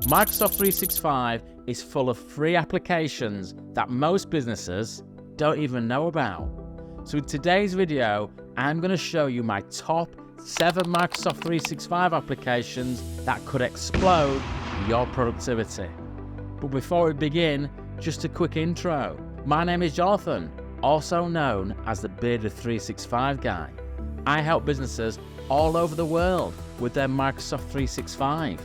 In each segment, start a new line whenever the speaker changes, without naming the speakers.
Microsoft 365 is full of free applications that most businesses don't even know about. So in today's video, I'm going to show you my top 7 Microsoft 365 applications that could explode your productivity. But before we begin, just a quick intro. My name is Jonathan, also known as the Bearded 365 Guy. I help businesses all over the world with their Microsoft 365.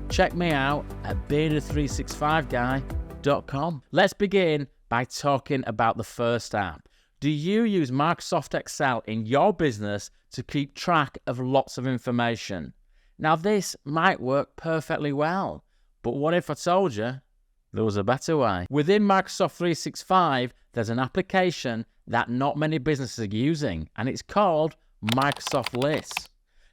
Check me out at bearded365guy.com. Let's begin by talking about the first app. Do you use Microsoft Excel in your business to keep track of lots of information? Now this might work perfectly well, but what if I told you there was a better way? Within Microsoft 365, there's an application that not many businesses are using, and it's called Microsoft Lists.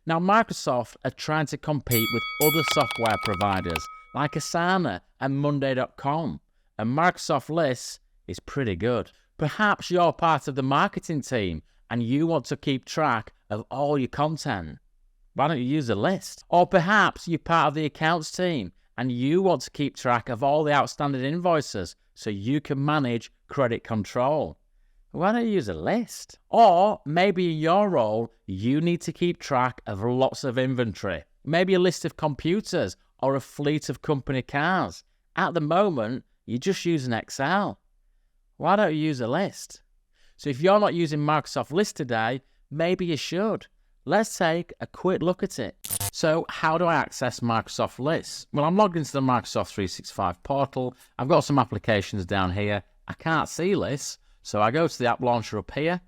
Now, Microsoft are trying to compete with other software providers like Asana and Monday.com, and Microsoft Lists is pretty good. Perhaps you're part of the marketing team and you want to keep track of all your content. Why don't you use a list? Or perhaps you're part of the accounts team and you want to keep track of all the outstanding invoices so you can manage credit control. Why don't you use a list? Or maybe in your role, you need to keep track of lots of inventory. Maybe a list of computers or a fleet of company cars. At the moment, you're just using Excel. Why don't you use a list? So if you're not using Microsoft Lists today, maybe you should. Let's take a quick look at it. So how do I access Microsoft Lists? Well, I'm logged into the Microsoft 365 portal. I've got some applications down here. I can't see lists. So I go to the app launcher up here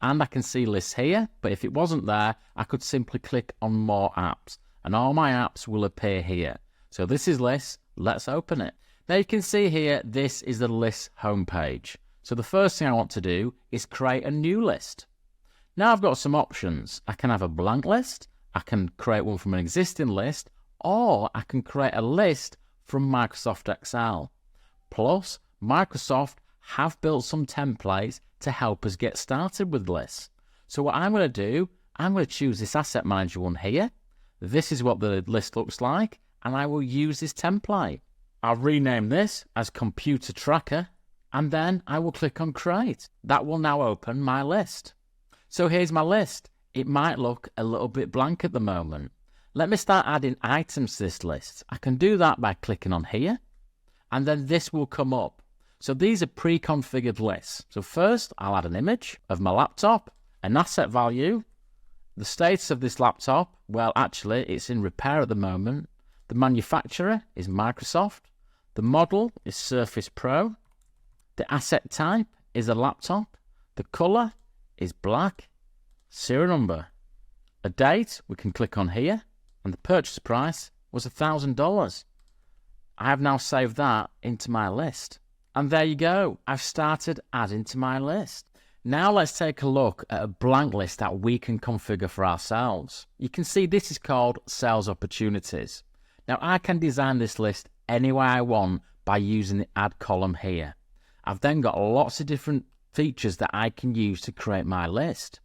and I can see lists here, but if it wasn't there, I could simply click on more apps and all my apps will appear here. So this is lists, let's open it. Now you can see here, this is the list homepage. So the first thing I want to do is create a new list. Now I've got some options. I can have a blank list, I can create one from an existing list, or I can create a list from Microsoft Excel. Plus, Microsoft have built some templates to help us get started with lists. So what I'm going to do, I'm going to choose this Asset Manager one here. This is what the list looks like, and I will use this template. I'll rename this as Computer Tracker, and then I will click on Create. That will now open my list. So here's my list. It might look a little bit blank at the moment. Let me start adding items to this list. I can do that by clicking on here, and then this will come up. So these are pre-configured lists. So first, I'll add an image of my laptop, an asset value, the status of this laptop. Well, actually, it's in repair at the moment. The manufacturer is Microsoft. The model is Surface Pro. The asset type is a laptop. The color is black. Serial number. A date, we can click on here. And the purchase price was $1,000. I have now saved that into my list. And there you go, I've started adding to my list. Now let's take a look at a blank list that we can configure for ourselves. You can see this is called Sales Opportunities. Now I can design this list any way I want by using the Add column here. I've then got lots of different features that I can use to create my list.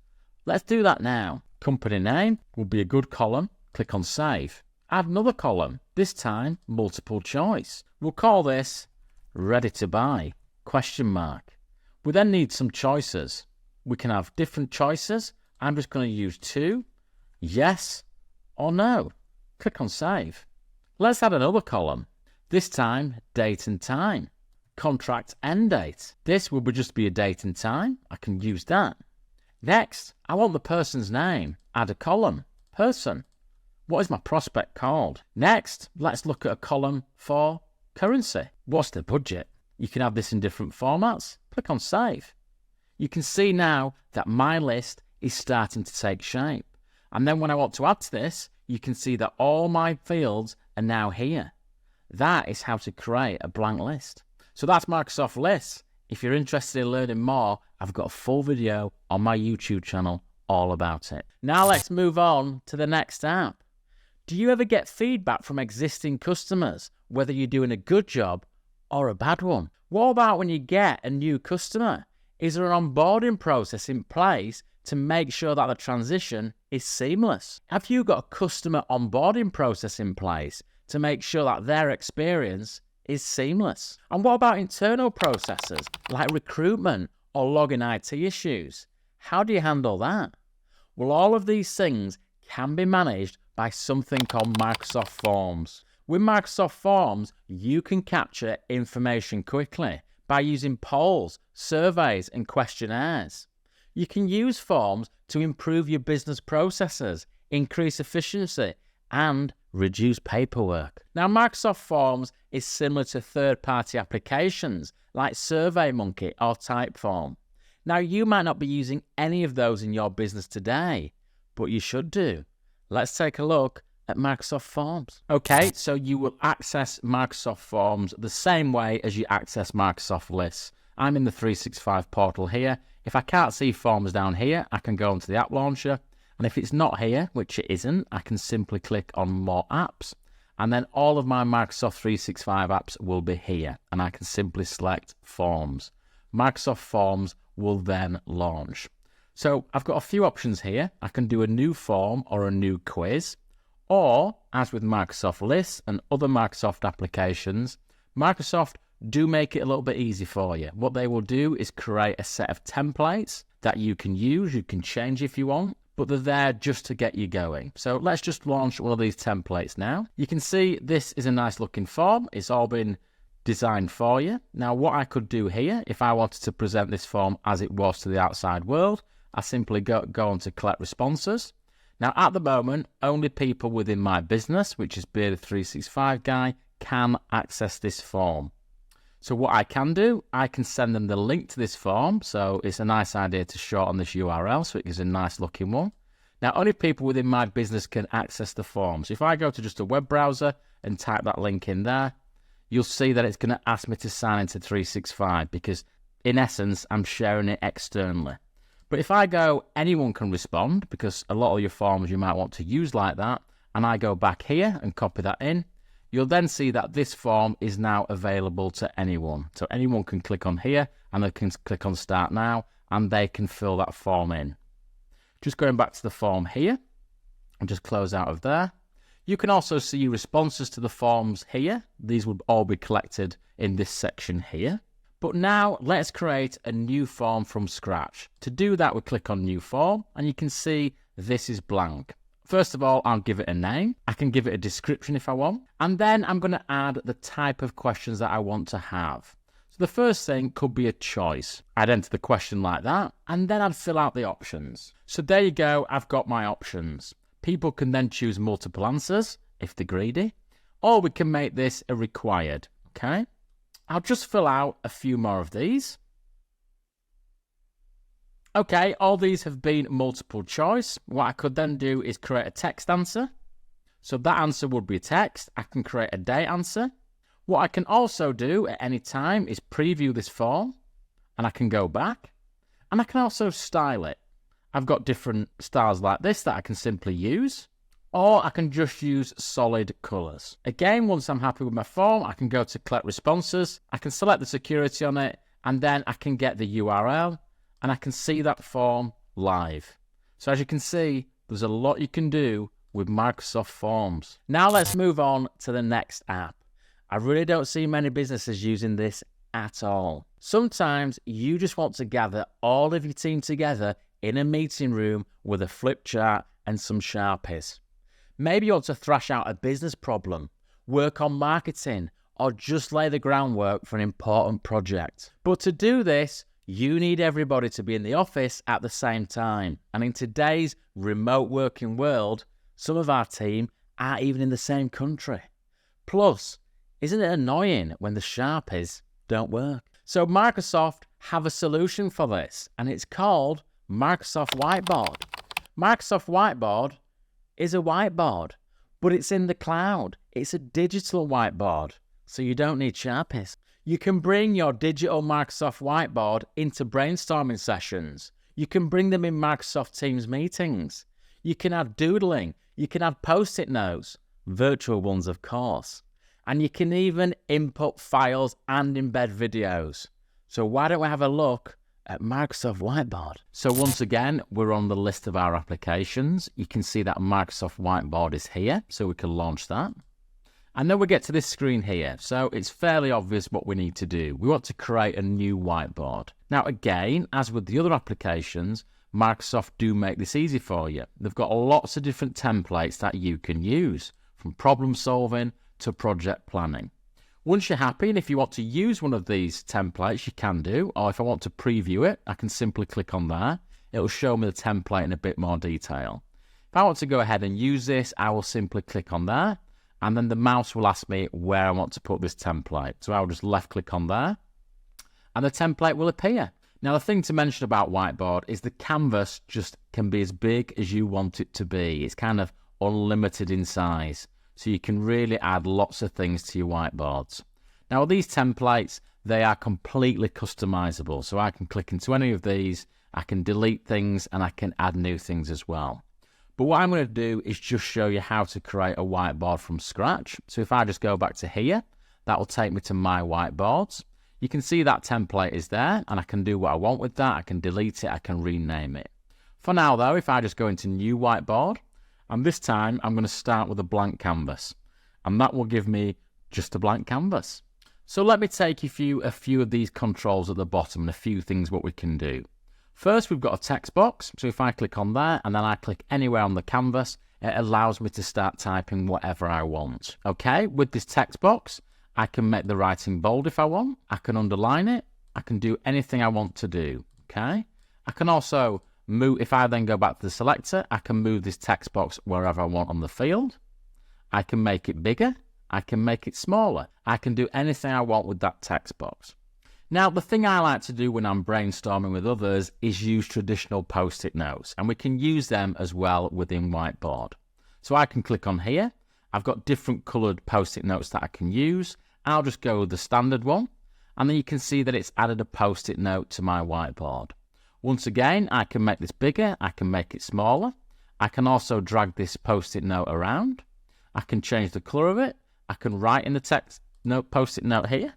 Let's do that now. Company name will be a good column. Click on Save. Add another column, this time multiple choice. We'll call this Ready to Buy, ? We then need some choices. We can have different choices. I'm just going to use 2, yes or no. Click on Save. Let's add another column, this time date and time. Contract end date. This will just be a date and time. I can use that. Next, I want the person's name. Add a column, person. What is my prospect called? Next, let's look at a column for currency. What's the budget? You can have this in different formats. Click on Save. You can see now that my list is starting to take shape. And then when I want to add to this, you can see that all my fields are now here. That is how to create a blank list. So that's Microsoft Lists. If you're interested in learning more, I've got a full video on my YouTube channel all about it. Now let's move on to the next app. Do you ever get feedback from existing customers, whether you're doing a good job or a bad one? What about when you get a new customer? Is there an onboarding process in place to make sure that the transition is seamless? Have you got a customer onboarding process in place to make sure that their experience is seamless. And what about internal processes like recruitment or logging IT issues? How do you handle that? Well, all of these things can be managed by something called Microsoft Forms. With Microsoft Forms, you can capture information quickly by using polls, surveys, and questionnaires. You can use forms to improve your business processes, increase efficiency, and reduce paperwork. Now, Microsoft Forms is similar to third-party applications like SurveyMonkey or Typeform. Now, you might not be using any of those in your business today, but you should do. Let's take a look at Microsoft Forms. Okay, so you will access Microsoft Forms the same way as you access Microsoft Lists. I'm in the 365 portal here. If I can't see Forms down here, I can go into the app launcher. And if it's not here, which it isn't, I can simply click on More Apps. And then all of my Microsoft 365 apps will be here. And I can simply select Forms. Microsoft Forms will then launch. So I've got a few options here. I can do a new form or a new quiz. Or, as with Microsoft Lists and other Microsoft applications, Microsoft do make it a little bit easy for you. What they will do is create a set of templates that you can use. You can change if you want, but they're there just to get you going. So let's just launch one of these templates now. You can see this is a nice looking form. It's all been designed for you. Now, what I could do here, if I wanted to present this form as it was to the outside world, I simply go on to collect responses. Now, at the moment, only people within my business, which is Bearded 365 Guy, can access this form. So what I can do, I can send them the link to this form. So it's a nice idea to shorten this URL so it is a nice looking one. Now, only people within my business can access the form. So if I go to just a web browser and type that link in there, you'll see that it's going to ask me to sign into 365 because in essence, I'm sharing it externally. But if I go, anyone can respond because a lot of your forms you might want to use like that. And I go back here and copy that in. You'll then see that this form is now available to anyone. So anyone can click on here and they can click on Start Now and they can fill that form in. Just going back to the form here and just close out of there. You can also see responses to the forms here. These will all be collected in this section here. But now let's create a new form from scratch. To do that, we click on New Form and you can see this is blank. First of all, I'll give it a name. I can give it a description if I want. And then I'm going to add the type of questions that I want to have. So the first thing could be a choice. I'd enter the question like that, and then I'd fill out the options. So there you go, I've got my options. People can then choose multiple answers if they're greedy, or we can make this a required, okay? I'll just fill out a few more of these. Okay, all these have been multiple choice. What I could then do is create a text answer. So that answer would be text. I can create a date answer. What I can also do at any time is preview this form and I can go back and I can also style it. I've got different styles like this that I can simply use, or I can just use solid colors. Again, once I'm happy with my form, I can go to collect responses. I can select the security on it and then I can get the URL. And I can see that form live. So as you can see, there's a lot you can do with Microsoft Forms. Now let's move on to the next app. I really don't see many businesses using this at all. Sometimes you just want to gather all of your team together in a meeting room with a flip chart and some Sharpies. Maybe you want to thrash out a business problem, work on marketing, or just lay the groundwork for an important project. But to do this, you need everybody to be in the office at the same time. And in today's remote working world, some of our team aren't even in the same country. Plus, isn't it annoying when the Sharpies don't work? So Microsoft have a solution for this, and it's called Microsoft Whiteboard. Microsoft Whiteboard is a whiteboard, but it's in the cloud. It's a digital whiteboard, so you don't need Sharpies. You can bring your digital Microsoft Whiteboard into brainstorming sessions. You can bring them in Microsoft Teams meetings. You can add doodling. You can add post-it notes, virtual ones of course. And you can even input files and embed videos. So why don't we have a look at Microsoft Whiteboard? So once again, we're on the list of our applications. You can see that Microsoft Whiteboard is here, so we can launch that. And then we get to this screen here. So it's fairly obvious what we need to do. We want to create a new whiteboard. Now, again, as with the other applications, Microsoft do make this easy for you. They've got lots of different templates that you can use, from problem solving to project planning. Once you're happy, and if you want to use one of these templates, you can do, or if I want to preview it, I can simply click on there. It'll show me the template in a bit more detail. If I want to go ahead and use this, I will simply click on there, and then the mouse will ask me where I want to put this template. So I'll just left click on there, and the template will appear. Now, the thing to mention about Whiteboard is the canvas just can be as big as you want it to be. It's kind of unlimited in size, so you can really add lots of things to your whiteboards. Now, these templates, they are completely customizable, so I can click into any of these, I can delete things, and I can add new things as well. But what I'm going to do is just show you how to create a whiteboard from scratch. So if I just go back to here, that will take me to my whiteboards. You can see that template is there, and I can do what I want with that. I can delete it, I can rename it. For now though, if I just go into new whiteboard, and this time I'm going to start with a blank canvas, and that will give me just a blank canvas. So let me take you through a few of these controls at the bottom and a few things what we can do. First, we've got a text box. So if I click on there and then I click anywhere on the canvas, it allows me to start typing whatever I want. Okay, with this text box, I can make the writing bold if I want. I can underline it. I can do anything I want to do. Okay, I can also move. If I then go back to the selector, I can move this text box wherever I want on the field. I can make it bigger. I can make it smaller. I can do anything I want with that text box. Now, the thing I like to do when I'm brainstorming with others is use traditional post-it notes, and we can use them as well within Whiteboard. So I can click on here. I've got different coloured post-it notes that I can use. I'll just go with the standard one, and then you can see that it's added a post-it note to my whiteboard. Once again, I can make this bigger. I can make it smaller. I can also drag this post-it note around. I can change the colour of it. I can write in the text note post-it note here.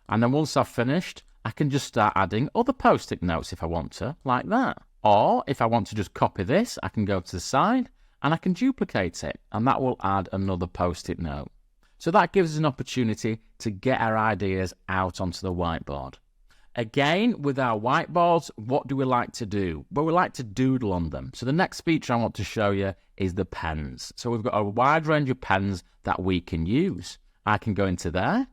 And then once I've finished, I can just start adding other post-it notes if I want to, like that. Or if I want to just copy this, I can go to the side and I can duplicate it, and that will add another post-it note. So that gives us an opportunity to get our ideas out onto the whiteboard. Again, with our whiteboards, what do we like to do? Well, we like to doodle on them. So the next feature I want to show you is the pens. So we've got a wide range of pens that we can use. I can go into there.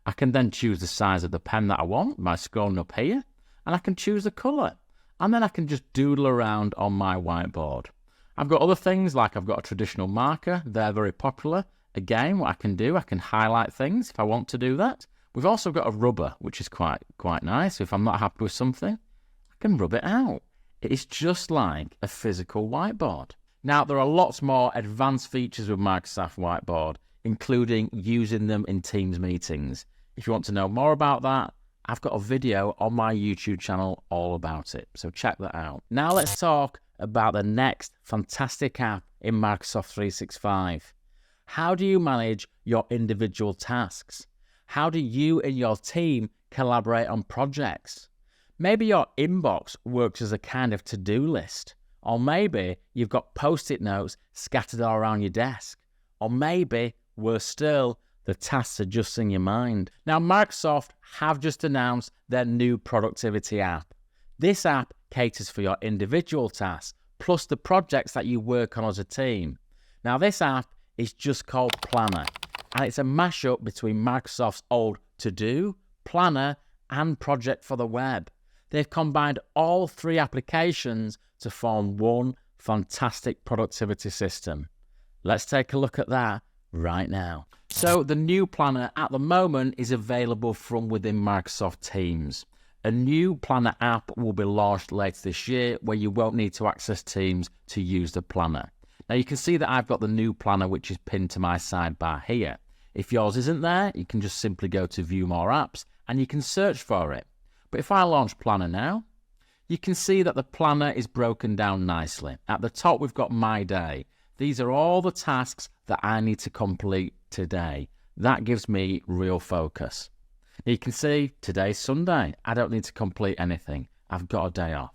I can then choose the size of the pen that I want by scrolling up here, and I can choose the colour. And then I can just doodle around on my whiteboard. I've got other things, like I've got a traditional marker. They're very popular. Again, what I can do, I can highlight things if I want to do that. We've also got a rubber, which is quite nice. If I'm not happy with something, I can rub it out. It is just like a physical whiteboard. Now, there are lots more advanced features with Microsoft Whiteboard, including using them in Teams meetings. If you want to know more about that, I've got a video on my YouTube channel all about it, so check that out. Now let's talk about the next fantastic app in Microsoft 365. How do you manage your individual tasks? How do you and your team collaborate on projects? Maybe your inbox works as a kind of to-do list, or maybe you've got post-it notes scattered all around your desk, or maybe, worse still, the tasks are just in your mind. Now, Microsoft have just announced their new productivity app. This app caters for your individual tasks, plus the projects that you work on as a team. Now, this app is just called Planner, and it's a mashup between Microsoft's old To-Do, Planner, and Project for the Web. They've combined all three applications to form one fantastic productivity system. Let's take a look at that right now. So the new Planner at the moment is available from within Microsoft Teams. A new Planner app will be launched later this year where you won't need to access Teams to use the Planner. Now you can see that I've got the new Planner which is pinned to my sidebar here. If yours isn't there, you can just simply go to View More Apps and you can search for it. But if I launch Planner now, you can see that the Planner is broken down nicely. At the top we've got My Day. These are all the tasks that I need to complete today. That gives me real focus. You can see today's Sunday. I don't need to complete anything. I've got a day off.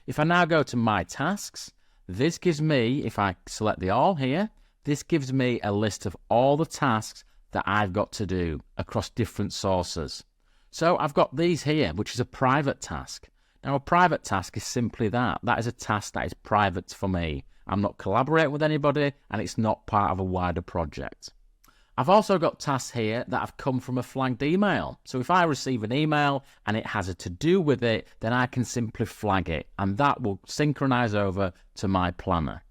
If I now go to My Tasks, this gives me, if I select the all here, this gives me a list of all the tasks that I've got to do across different sources. So I've got these here, which is a private task. Now, a private task is simply that. That is a task that is private for me. I'm not collaborating with anybody, and it's not part of a wider project. I've also got tasks here that have come from a flagged email. So if I receive an email and it has a to-do with it, then I can simply flag it, and that will synchronize over to my planner.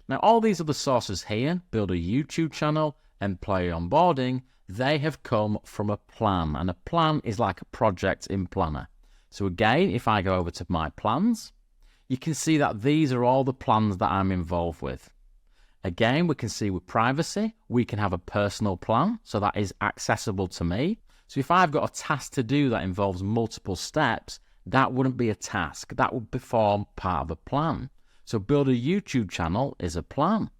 Now, all these other sources here, build a YouTube channel, employee onboarding, they have come from a plan, and a plan is like a project in Planner. So again, if I go over to my plans, you can see that these are all the plans that I'm involved with. Again, we can see with privacy, we can have a personal plan, so that is accessible to me. So if I've got a task to do that involves multiple steps, that wouldn't be a task. That would form part of a plan. So build a YouTube channel is a plan.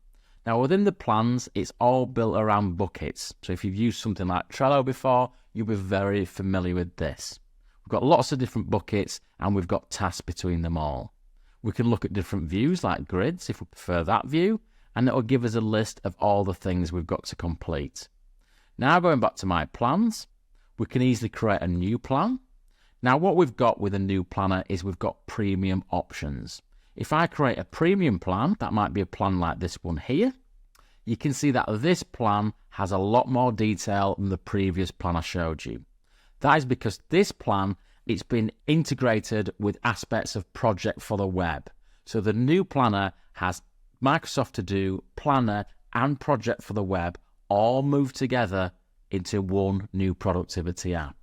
Now within the plans, it's all built around buckets. So if you've used something like Trello before, you'll be very familiar with this. We've got lots of different buckets and we've got tasks between them all. We can look at different views like grids if we prefer that view, and it will give us a list of all the things we've got to complete. Now going back to my plans, we can easily create a new plan. Now what we've got with a new planner is we've got premium options. If I create a premium plan, that might be a plan like this one here, you can see that this plan has a lot more detail than the previous plan I showed you. That is because this plan, it's been integrated with aspects of Project for the Web. So the new planner has Microsoft To Do, Planner, and Project for the Web all moved together into one new productivity app.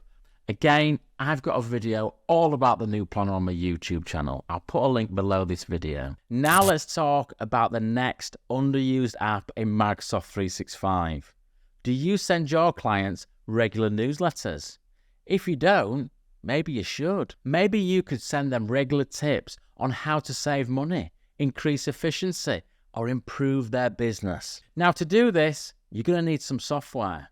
Again, I've got a video all about the new planner on my YouTube channel. I'll put a link below this video. Now let's talk about the next underused app in Microsoft 365. Do you send your clients regular newsletters? If you don't, maybe you should. Maybe you could send them regular tips on how to save money, increase efficiency, or improve their business. Now to do this, you're going to need some software.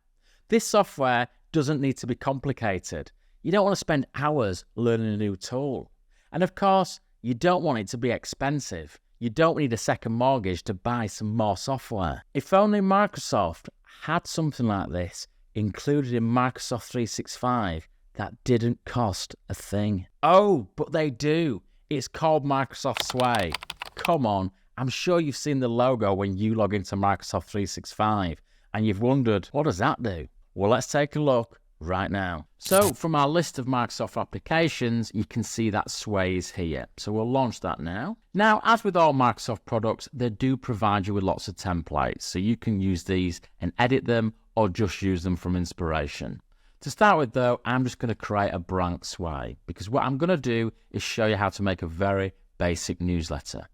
This software doesn't need to be complicated. You don't want to spend hours learning a new tool. And of course, you don't want it to be expensive. You don't need a second mortgage to buy some more software. If only Microsoft had something like this included in Microsoft 365 that didn't cost a thing. Oh, but they do. It's called Microsoft Sway. Come on, I'm sure you've seen the logo when you log into Microsoft 365 and you've wondered, what does that do? Well, let's take a look right now. So from our list of Microsoft applications, you can see that Sway is here. So we'll launch that now. Now, as with all Microsoft products, they do provide you with lots of templates. So you can use these and edit them or just use them from inspiration. To start with though, I'm just going to create a blank Sway because what I'm going to do is show you how to make a very basic newsletter.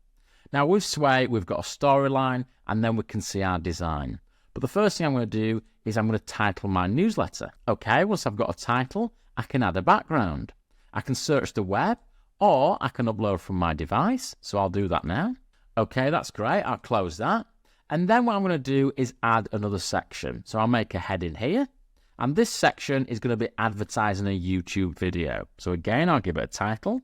Now with Sway, we've got a storyline and then we can see our design. But the first thing I'm going to do is I'm going to title my newsletter. Okay, once I've got a title, I can add a background. I can search the web or I can upload from my device. So I'll do that now. Okay, that's great. I'll close that. And then what I'm going to do is add another section. So I'll make a heading here. And this section is going to be advertising a YouTube video. So again, I'll give it a title.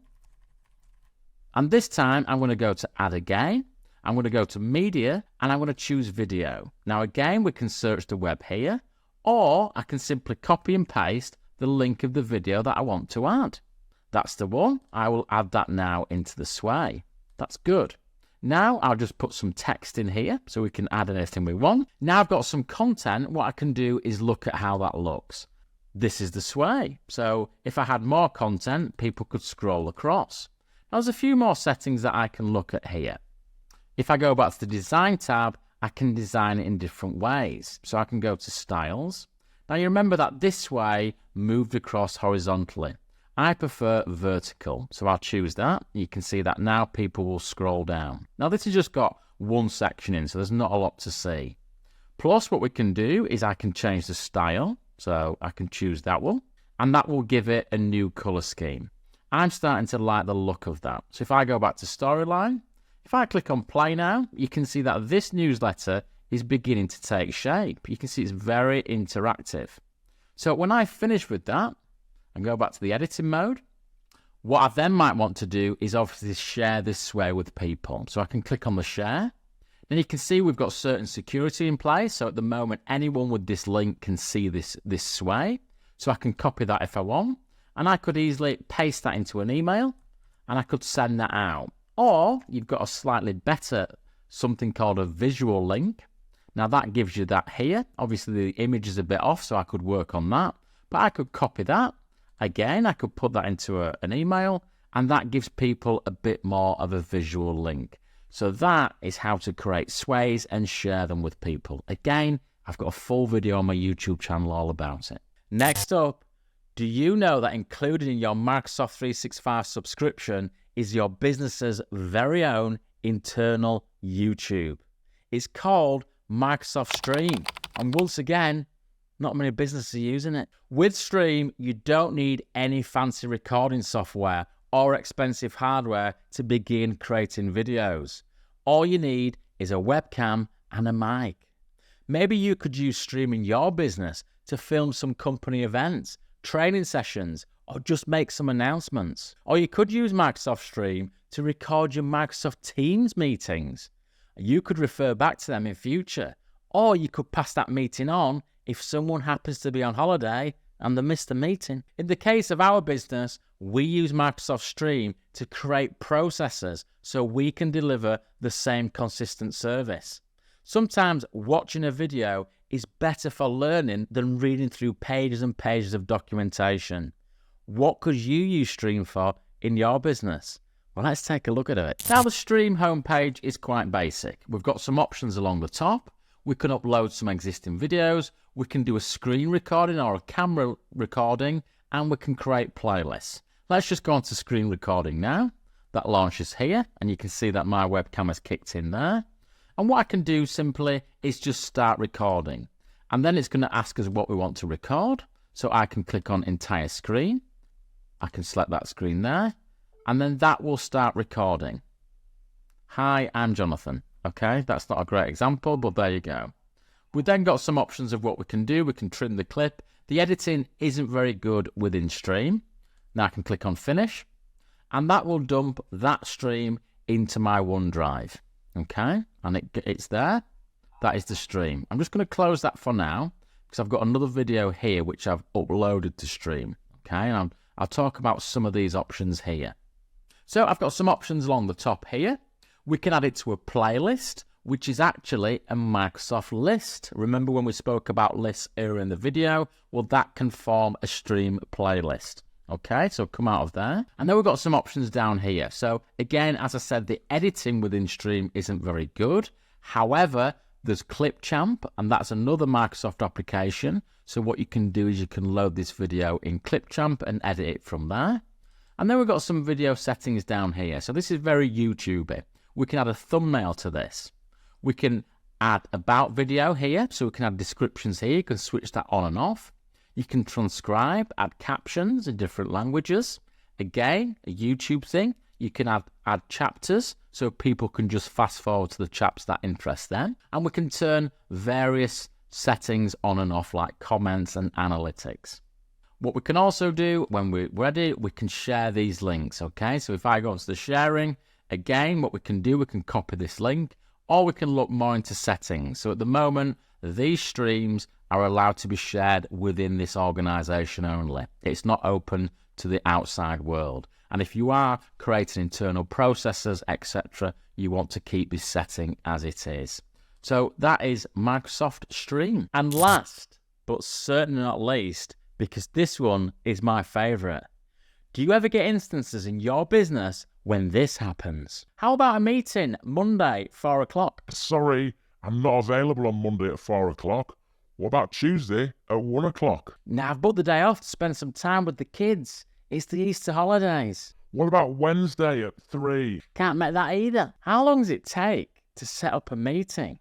And this time I'm going to go to add again. I'm going to go to media and I'm going to choose video. Now again, we can search the web here, or I can simply copy and paste the link of the video that I want to add. That's the one. I will add that now into the Sway. That's good. Now I'll just put some text in here so we can add anything we want. Now I've got some content. What I can do is look at how that looks. This is the Sway. So if I had more content, people could scroll across. Now there's a few more settings that I can look at here. If I go back to the design tab, I can design it in different ways. So I can go to styles. Now you remember that this Sway moved across horizontally. I prefer vertical, so I'll choose that. You can see that now people will scroll down. Now this has just got one section in, so there's not a lot to see. Plus what we can do is I can change the style. So I can choose that one, and that will give it a new color scheme. I'm starting to like the look of that. So if I go back to storyline, if I click on play now, you can see that this newsletter is beginning to take shape. You can see it's very interactive. So when I finish with that and go back to the editing mode, what I then might want to do is obviously share this Sway with people. So I can click on the share. Now you can see we've got certain security in place. So at the moment, anyone with this link can see this sway. So I can copy that if I want. And I could easily paste that into an email and I could send that out. Or you've got a slightly better, something called a visual link. Now that gives you that here. Obviously the image is a bit off, so I could work on that. But I could copy that. Again, I could put that into an email, and that gives people a bit more of a visual link. So that is how to create sways and share them with people. Again, I've got a full video on my YouTube channel all about it. Next up, do you know that included in your Microsoft 365 subscription is your business's very own internal YouTube? It's called Microsoft Stream. And once again, not many businesses are using it. With Stream, you don't need any fancy recording software or expensive hardware to begin creating videos. All you need is a webcam and a mic. Maybe you could use Stream in your business to film some company events, training sessions, or just make some announcements. Or you could use Microsoft Stream to record your Microsoft Teams meetings. You could refer back to them in future. Or you could pass that meeting on if someone happens to be on holiday and they missed the meeting. In the case of our business, we use Microsoft Stream to create processes so we can deliver the same consistent service. Sometimes watching a video is better for learning than reading through pages and pages of documentation. What could you use Stream for in your business? Well, let's take a look at it. Now, the Stream homepage is quite basic. We've got some options along the top. We can upload some existing videos. We can do a screen recording or a camera recording, and we can create playlists. Let's just go on to screen recording now. That launches here, and you can see that my webcam has kicked in there. And what I can do simply is just start recording. And then it's going to ask us what we want to record. So I can click on entire screen. I can select that screen there. And then that will start recording. Hi, I'm Jonathan. Okay, that's not a great example, but there you go. We've then got some options of what we can do. We can trim the clip. The editing isn't very good within Stream. Now I can click on finish, and that will dump that stream into my OneDrive. Okay, and it's there. That is the stream. I'm just going to close that for now because I've got another video here which I've uploaded to Stream. Okay, and I'll talk about some of these options here. So I've got some options along the top here. We can add it to a playlist, which is actually a Microsoft list. Remember when we spoke about lists earlier in the video? Well, that can form a Stream playlist. Okay, so come out of there. And then we've got some options down here. So again, as I said, the editing within Stream isn't very good. However, there's Clipchamp, and that's another Microsoft application. So what you can do is you can load this video in Clipchamp and edit it from there. And then we've got some video settings down here. So this is very YouTubey. We can add a thumbnail to this. We can add about video here. So we can add descriptions here. You can switch that on and off. You can transcribe, add captions in different languages. Again, a YouTube thing. You can add chapters so people can just fast forward to the chapters that interest them. And we can turn various settings on and off like comments and analytics. What we can also do when we're ready, we can share these links. Okay, so if I go into the sharing, again, what we can do, we can copy this link, or we can look more into settings. So at the moment, these streams are allowed to be shared within this organization only. It's not open to the outside world. And if you are creating internal processes, etc., you want to keep this setting as it is. So that is Microsoft Stream. And last, but certainly not least, because this one is my favorite. Do you ever get instances in your business when this happens? How about a meeting Monday, 4 o'clock?
Sorry, I'm not available on Monday at 4 o'clock. What about Tuesday at 1 o'clock?
Now, I've booked the day off to spend some time with the kids. It's the Easter holidays.
What about Wednesday at 3?
Can't make that either. How long does it take to set up a meeting?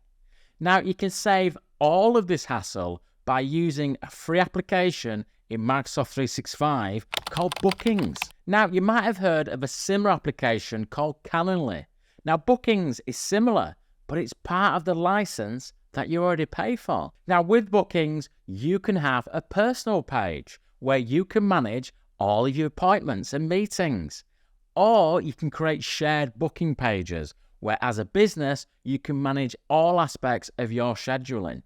Now, you can save all of this hassle by using a free application in Microsoft 365 called Bookings. Now, you might have heard of a similar application called Calendly. Now, Bookings is similar, but it's part of the license that you already pay for. Now, with Bookings, you can have a personal page where you can manage all of your appointments and meetings. Or you can create shared booking pages where as a business, you can manage all aspects of your scheduling.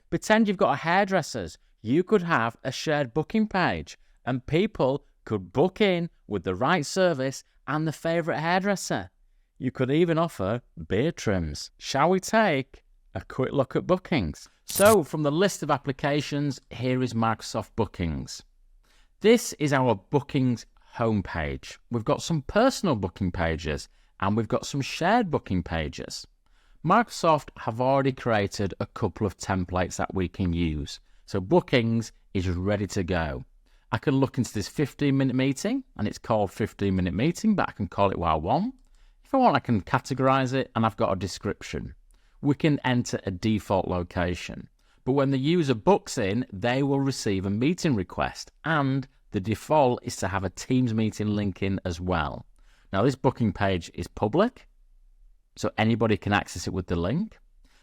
Pretend you've got a hairdresser's. You could have a shared booking page and people could book in with the right service and the favourite hairdresser. You could even offer beard trims. Shall we take a quick look at Bookings? So from the list of applications, here is Microsoft Bookings. This is our Bookings homepage. We've got some personal booking pages and we've got some shared booking pages. Microsoft have already created a couple of templates that we can use. So Bookings is ready to go. I can look into this 15-minute meeting and it's called 15-minute meeting, but I can call it what I want. If I want, I can categorize it and I've got a description. We can enter a default location. But when the user books in, they will receive a meeting request and the default is to have a Teams meeting link in as well. Now this booking page is public, so anybody can access it with the link.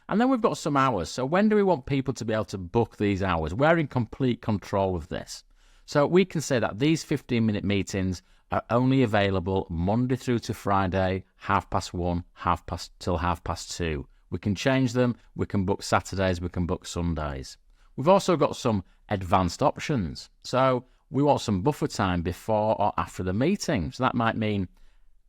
And then we've got some hours. So when do we want people to be able to book these hours? We're in complete control of this. So we can say that these 15-minute meetings are only available Monday through to Friday, 1:30, till 2:30. We can change them. We can book Saturdays. We can book Sundays. We've also got some advanced options. So we want some buffer time before or after the meeting. So that might mean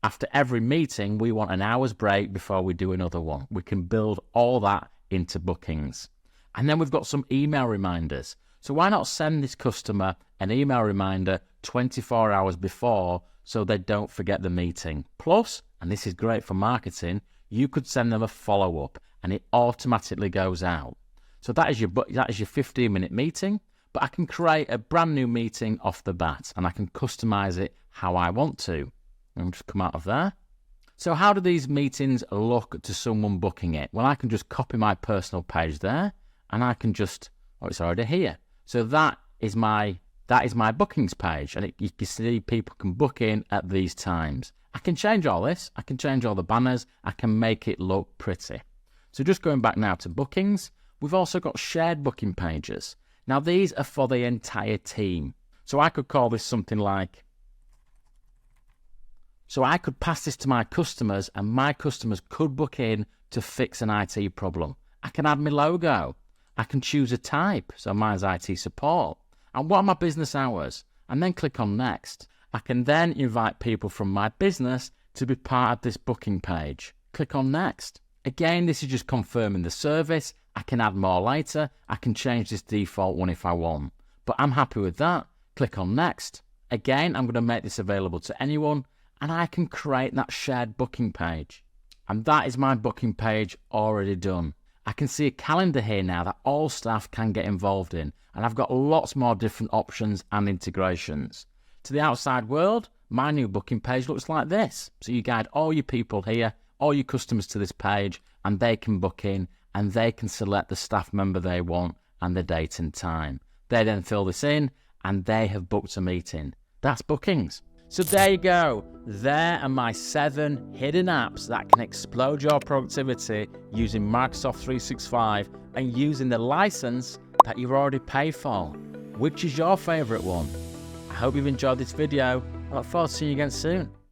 after every meeting, we want an hour's break before we do another one. We can build all that into Bookings. And then we've got some email reminders. So why not send this customer an email reminder 24 hours before so they don't forget the meeting? Plus, and this is great for marketing, you could send them a follow-up and it automatically goes out. So that is your 15-minute meeting, but I can create a brand new meeting off the bat and I can customize it how I want to. I'll just come out of there. So how do these meetings look to someone booking it? Well, I can just copy my personal page there and I can just, oh, it's already here. So that is my bookings page and you can see people can book in at these times. I can change all this. I can change all the banners. I can make it look pretty. So just going back now to bookings, we've also got shared booking pages. Now these are for the entire team. So I could call this something like, so I could pass this to my customers and my customers could book in to fix an IT problem. I can add my logo. I can choose a type. So mine's IT support. And what are my business hours? And then click on next. I can then invite people from my business to be part of this booking page. Click on next. Again, this is just confirming the service. I can add more later. I can change this default one if I want. But I'm happy with that. Click on next. Again, I'm going to make this available to anyone and I can create that shared booking page. And that is my booking page already done. I can see a calendar here now that all staff can get involved in. And I've got lots more different options and integrations. To the outside world, my new booking page looks like this. So you guide all your people here, all your customers to this page, and they can book in and they can select the staff member they want and the date and time. They then fill this in and they have booked a meeting. That's Bookings. So there you go. There are my 7 hidden apps that can explode your productivity using Microsoft 365 and using the license that you've already paid for. Which is your favorite one? I hope you've enjoyed this video. I look forward to seeing you again soon.